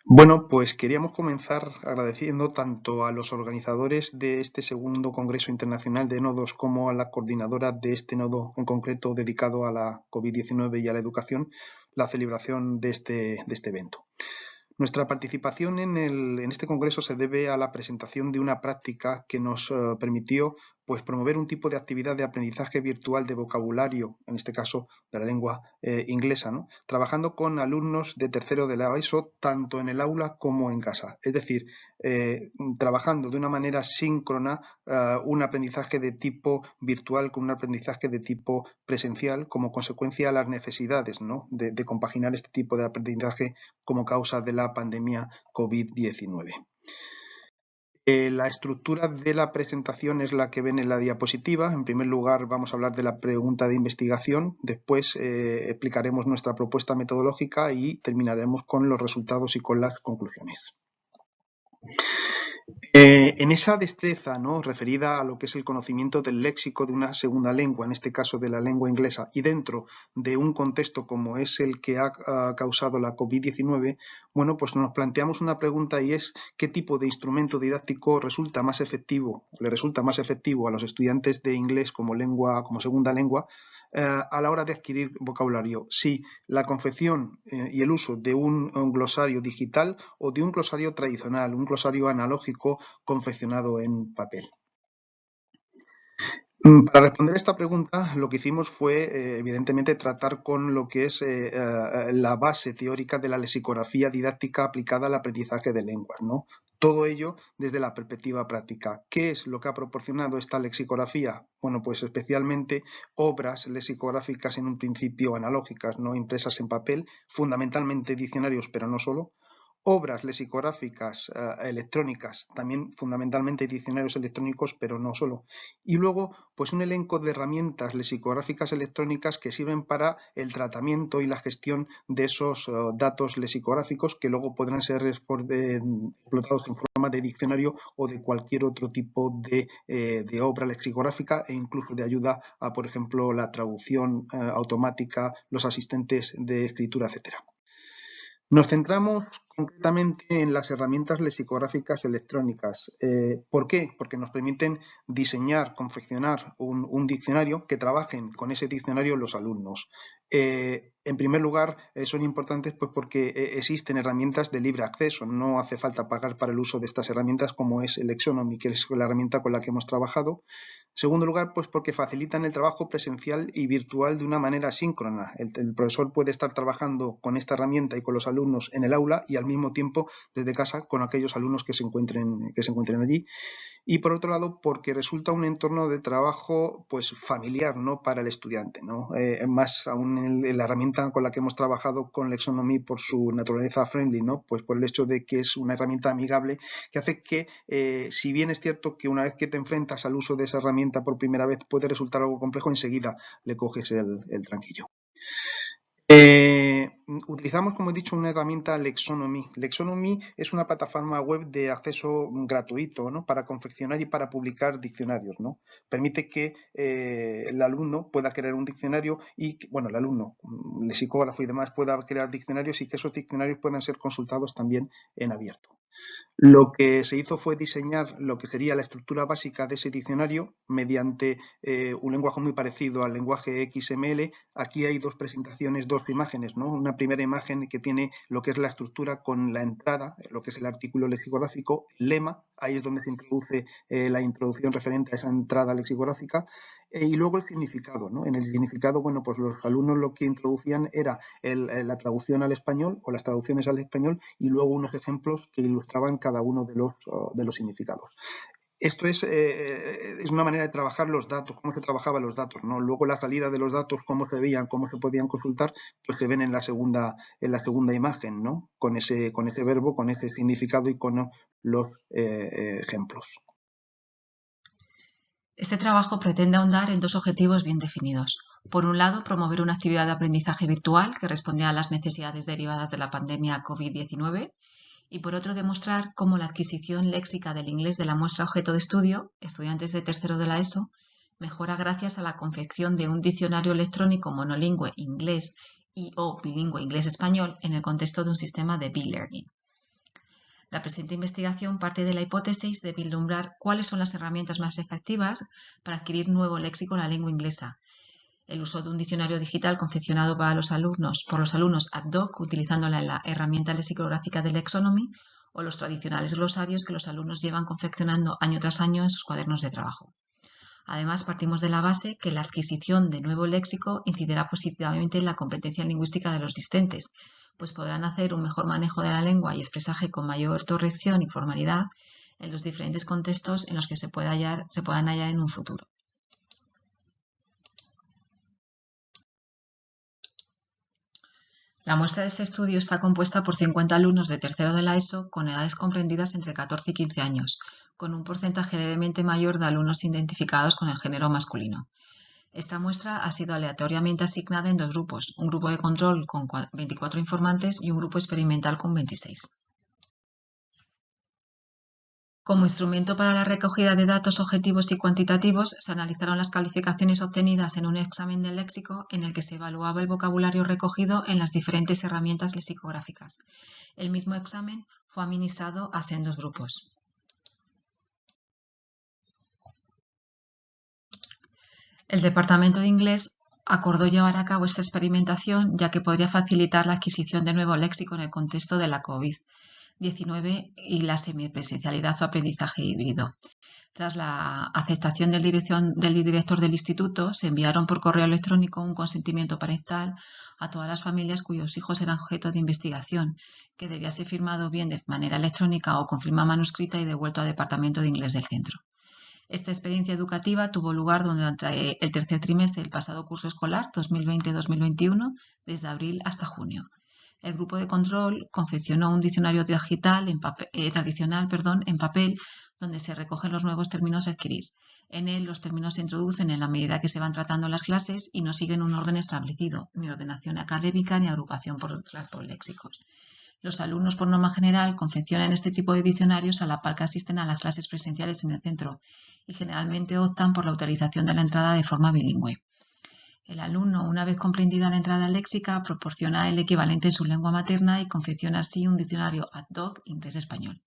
Bueno, pues queríamos comenzar agradeciendo tanto a los organizadores de este segundo Congreso Internacional de Nodos como a la coordinadora de este nodo en concreto dedicado a la COVID-19 y a la educación, la celebración de este evento. Nuestra participación en este congreso se debe a la presentación de una práctica que nos permitió pues, promover un tipo de actividad de aprendizaje virtual de vocabulario, en este caso de la lengua inglesa, ¿no? Trabajando con alumnos de tercero de la ESO, tanto en el aula como en casa. Es decir, trabajando de una manera síncrona un aprendizaje de tipo virtual con un aprendizaje de tipo presencial como consecuencia a las necesidades, ¿no? de compaginar este tipo de aprendizaje como causa de la pandemia COVID-19. La estructura de la presentación es la que ven en la diapositiva. En primer lugar, vamos a hablar de la pregunta de investigación. Después explicaremos nuestra propuesta metodológica y terminaremos con los resultados y con las conclusiones. En esa destreza, ¿no?, referida a lo que es el conocimiento del léxico de una segunda lengua, en este caso de la lengua inglesa, y dentro de un contexto como es el que ha causado la COVID-19, bueno, pues nos planteamos una pregunta y es ¿qué tipo de instrumento didáctico le resulta más efectivo a los estudiantes de inglés como segunda lengua a la hora de adquirir vocabulario? Si la confección y el uso de un glosario digital o de un glosario tradicional, un glosario analógico confeccionado en papel. Para responder a esta pregunta, lo que hicimos fue, evidentemente, tratar con lo que es la base teórica de la lexicografía didáctica aplicada al aprendizaje de lenguas, ¿no? Todo ello desde la perspectiva práctica. ¿Qué es lo que ha proporcionado esta lexicografía? Bueno, pues especialmente obras lexicográficas en un principio analógicas, no impresas en papel, fundamentalmente diccionarios, pero no solo. Obras lexicográficas electrónicas, también fundamentalmente diccionarios electrónicos, pero no solo. Y luego, pues un elenco de herramientas lexicográficas electrónicas que sirven para el tratamiento y la gestión de esos datos lexicográficos que luego podrán ser explotados en forma de diccionario o de cualquier otro tipo de obra lexicográfica e incluso de ayuda a, por ejemplo, la traducción automática, los asistentes de escritura, etcétera. Nos centramos concretamente en las herramientas lexicográficas electrónicas. ¿Por qué? Porque nos permiten diseñar, confeccionar un diccionario que trabajen con ese diccionario los alumnos. En primer lugar, son importantes pues, porque existen herramientas de libre acceso. No hace falta pagar para el uso de estas herramientas como es el Lexonomy, que es la herramienta con la que hemos trabajado. Segundo lugar, pues porque facilitan el trabajo presencial y virtual de una manera síncrona. El profesor puede estar trabajando con esta herramienta y con los alumnos en el aula y al mismo tiempo desde casa con aquellos alumnos que se encuentren allí. Y por otro lado, porque resulta un entorno de trabajo pues familiar, ¿no?, para el estudiante, ¿no? Más aún en la herramienta con la que hemos trabajado con Lexonomy por su naturaleza friendly, ¿no?, pues por el hecho de que es una herramienta amigable que hace que, si bien es cierto que una vez que te enfrentas al uso de esa herramienta por primera vez puede resultar algo complejo, enseguida le coges el tranquillo. Utilizamos, como he dicho, una herramienta Lexonomy. Lexonomy es una plataforma web de acceso gratuito, ¿no?, para confeccionar y para publicar diccionarios, ¿no? Permite que el alumno pueda crear un diccionario y, bueno, el alumno, lexicógrafo y demás, pueda crear diccionarios y que esos diccionarios puedan ser consultados también en abierto. Lo que se hizo fue diseñar lo que sería la estructura básica de ese diccionario mediante un lenguaje muy parecido al lenguaje XML. Aquí hay dos presentaciones, dos imágenes, ¿no? Una primera imagen que tiene lo que es la estructura con la entrada, lo que es el artículo lexicográfico, el lema, ahí es donde se introduce la introducción referente a esa entrada lexicográfica, y luego el significado, ¿no? En el significado, bueno, pues los alumnos lo que introducían era la traducción al español o las traducciones al español y luego unos ejemplos que ilustraban cada uno de los significados. Esto es una manera de trabajar los datos, cómo se trabajaban los datos, ¿no? Luego la salida de los datos, cómo se veían, cómo se podían consultar, pues se ven en la segunda imagen, ¿no? Con ese verbo, con ese significado y con los ejemplos. Este trabajo pretende ahondar en dos objetivos bien definidos. Por un lado, promover una actividad de aprendizaje virtual que respondiera a las necesidades derivadas de la pandemia COVID-19 y por otro, demostrar cómo la adquisición léxica del inglés de la muestra objeto de estudio, estudiantes de tercero de la ESO, mejora gracias a la confección de un diccionario electrónico monolingüe inglés y o bilingüe inglés-español en el contexto de un sistema de e-learning. La presente investigación parte de la hipótesis de vislumbrar cuáles son las herramientas más efectivas para adquirir nuevo léxico en la lengua inglesa. El uso de un diccionario digital confeccionado por los alumnos ad hoc, utilizándola en la herramienta lexicográfica de Lexonomy, o los tradicionales glosarios que los alumnos llevan confeccionando año tras año en sus cuadernos de trabajo. Además, partimos de la base que la adquisición de nuevo léxico incidirá positivamente en la competencia lingüística de los discentes, pues podrán hacer un mejor manejo de la lengua y expresaje con mayor corrección y formalidad en los diferentes contextos en los que se puedan hallar en un futuro. La muestra de este estudio está compuesta por 50 alumnos de tercero de la ESO con edades comprendidas entre 14 y 15 años, con un porcentaje levemente mayor de alumnos identificados con el género masculino. Esta muestra ha sido aleatoriamente asignada en dos grupos, un grupo de control con 24 informantes y un grupo experimental con 26. Como instrumento para la recogida de datos objetivos y cuantitativos, se analizaron las calificaciones obtenidas en un examen de léxico en el que se evaluaba el vocabulario recogido en las diferentes herramientas lexicográficas. El mismo examen fue administrado a sendos grupos. El Departamento de Inglés acordó llevar a cabo esta experimentación ya que podría facilitar la adquisición de nuevo léxico en el contexto de la COVID-19 y la semipresencialidad o aprendizaje híbrido. Tras la aceptación del director del instituto, se enviaron por correo electrónico un consentimiento parental a todas las familias cuyos hijos eran objeto de investigación, que debía ser firmado bien de manera electrónica o con firma manuscrita y devuelto al Departamento de Inglés del centro. Esta experiencia educativa tuvo lugar durante el tercer trimestre del pasado curso escolar 2020-2021, desde abril hasta junio. El grupo de control confeccionó un diccionario digital tradicional en papel, donde se recogen los nuevos términos a adquirir. En él los términos se introducen en la medida que se van tratando las clases y no siguen un orden establecido, ni ordenación académica ni agrupación por léxicos. Los alumnos, por norma general, confeccionan este tipo de diccionarios a la par que asisten a las clases presenciales en el centro y generalmente optan por la utilización de la entrada de forma bilingüe. El alumno, una vez comprendida la entrada léxica, proporciona el equivalente en su lengua materna y confecciona así un diccionario ad hoc inglés-español.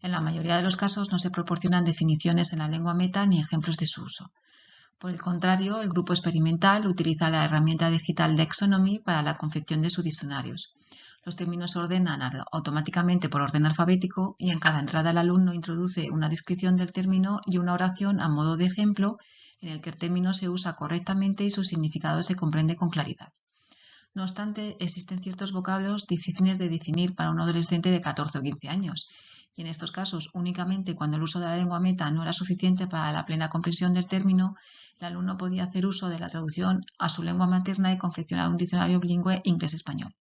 En la mayoría de los casos no se proporcionan definiciones en la lengua meta ni ejemplos de su uso. Por el contrario, el grupo experimental utiliza la herramienta digital Lexonomy para la confección de sus diccionarios. Los términos se ordenan automáticamente por orden alfabético y en cada entrada el alumno introduce una descripción del término y una oración a modo de ejemplo en el que el término se usa correctamente y su significado se comprende con claridad. No obstante, existen ciertos vocablos difíciles de definir para un adolescente de 14 o 15 años, y en estos casos, únicamente cuando el uso de la lengua meta no era suficiente para la plena comprensión del término, el alumno podía hacer uso de la traducción a su lengua materna y confeccionar un diccionario bilingüe inglés-español.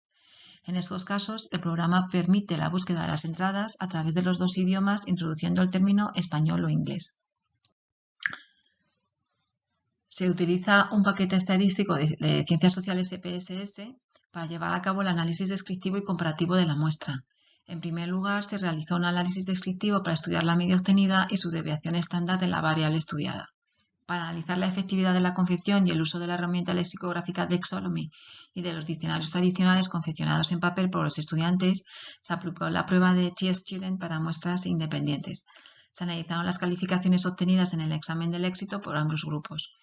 En estos casos, el programa permite la búsqueda de las entradas a través de los dos idiomas, introduciendo el término español o inglés. Se utiliza un paquete estadístico de Ciencias Sociales EPSS para llevar a cabo el análisis descriptivo y comparativo de la muestra. En primer lugar, se realizó un análisis descriptivo para estudiar la media obtenida y su desviación estándar de la variable estudiada. Para analizar la efectividad de la confección y el uso de la herramienta lexicográfica Lexonomy y de los diccionarios tradicionales confeccionados en papel por los estudiantes, se aplicó la prueba de T-Student para muestras independientes. Se analizaron las calificaciones obtenidas en el examen del éxito por ambos grupos.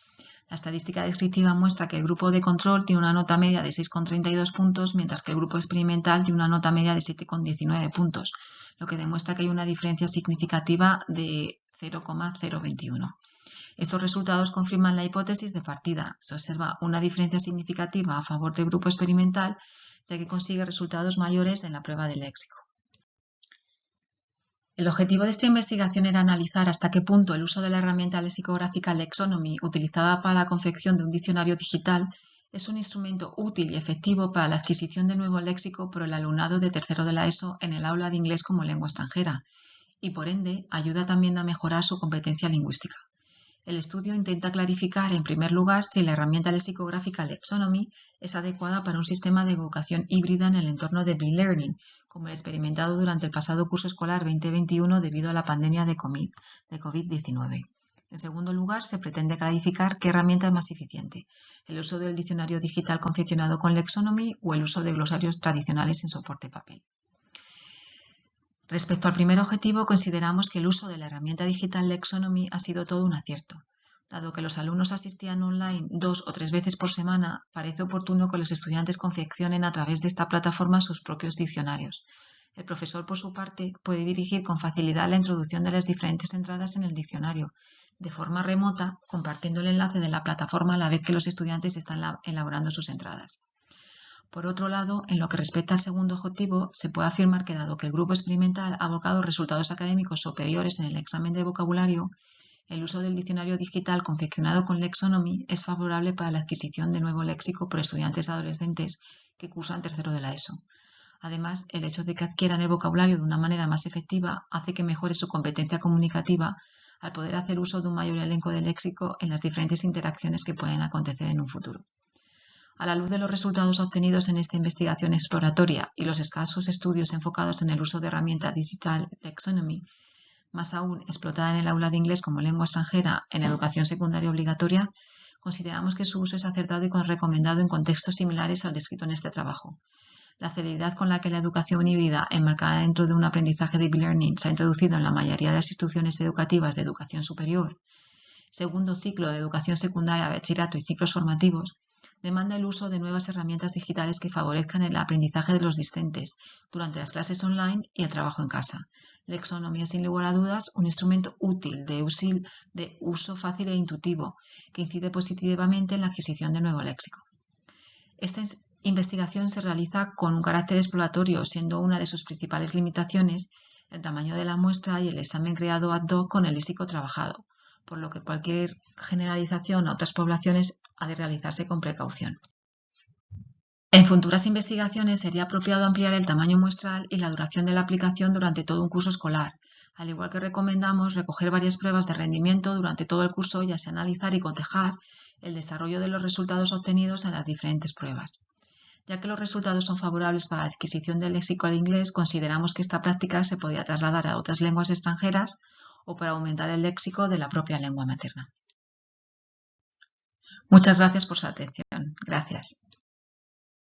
La estadística descriptiva muestra que el grupo de control tiene una nota media de 6,32 puntos, mientras que el grupo experimental tiene una nota media de 7,19 puntos, lo que demuestra que hay una diferencia significativa de 0,021. Estos resultados confirman la hipótesis de partida. Se observa una diferencia significativa a favor del grupo experimental, ya que consigue resultados mayores en la prueba de léxico. El objetivo de esta investigación era analizar hasta qué punto el uso de la herramienta lexicográfica Lexonomy, utilizada para la confección de un diccionario digital, es un instrumento útil y efectivo para la adquisición de nuevo léxico por el alumnado de tercero de la ESO en el aula de inglés como lengua extranjera, y por ende ayuda también a mejorar su competencia lingüística. El estudio intenta clarificar, en primer lugar, si la herramienta lexicográfica Lexonomy es adecuada para un sistema de educación híbrida en el entorno de B-Learning, como el experimentado durante el pasado curso escolar 2021 debido a la pandemia de COVID-19. En segundo lugar, se pretende clarificar qué herramienta es más eficiente, el uso del diccionario digital confeccionado con Lexonomy o el uso de glosarios tradicionales en soporte papel. Respecto al primer objetivo, consideramos que el uso de la herramienta digital Lexonomy ha sido todo un acierto. Dado que los alumnos asistían online 2 o 3 veces por semana, parece oportuno que los estudiantes confeccionen a través de esta plataforma sus propios diccionarios. El profesor, por su parte, puede dirigir con facilidad la introducción de las diferentes entradas en el diccionario, de forma remota, compartiendo el enlace de la plataforma a la vez que los estudiantes están elaborando sus entradas. Por otro lado, en lo que respecta al segundo objetivo, se puede afirmar que dado que el grupo experimental ha abocado resultados académicos superiores en el examen de vocabulario, el uso del diccionario digital confeccionado con Lexonomy es favorable para la adquisición de nuevo léxico por estudiantes adolescentes que cursan tercero de la ESO. Además, el hecho de que adquieran el vocabulario de una manera más efectiva hace que mejore su competencia comunicativa al poder hacer uso de un mayor elenco de léxico en las diferentes interacciones que pueden acontecer en un futuro. A la luz de los resultados obtenidos en esta investigación exploratoria y los escasos estudios enfocados en el uso de herramienta digital Lexonomy, más aún explotada en el aula de inglés como lengua extranjera en la educación secundaria obligatoria, consideramos que su uso es acertado y recomendado en contextos similares al descrito en este trabajo. La celeridad con la que la educación híbrida, enmarcada dentro de un aprendizaje de e-learning, se ha introducido en la mayoría de las instituciones educativas de educación superior, segundo ciclo de educación secundaria, bachillerato y ciclos formativos, demanda el uso de nuevas herramientas digitales que favorezcan el aprendizaje de los discentes durante las clases online y el trabajo en casa. Lexonomy es, sin lugar a dudas, un instrumento útil, de uso fácil e intuitivo, que incide positivamente en la adquisición de nuevo léxico. Esta investigación se realiza con un carácter exploratorio, siendo una de sus principales limitaciones el tamaño de la muestra y el examen creado ad hoc con el léxico trabajado, por lo que cualquier generalización a otras poblaciones ha de realizarse con precaución. En futuras investigaciones sería apropiado ampliar el tamaño muestral y la duración de la aplicación durante todo un curso escolar, al igual que recomendamos recoger varias pruebas de rendimiento durante todo el curso y así analizar y cotejar el desarrollo de los resultados obtenidos en las diferentes pruebas. Ya que los resultados son favorables para la adquisición del léxico al inglés, consideramos que esta práctica se podría trasladar a otras lenguas extranjeras o para aumentar el léxico de la propia lengua materna. Muchas gracias por su atención. Gracias.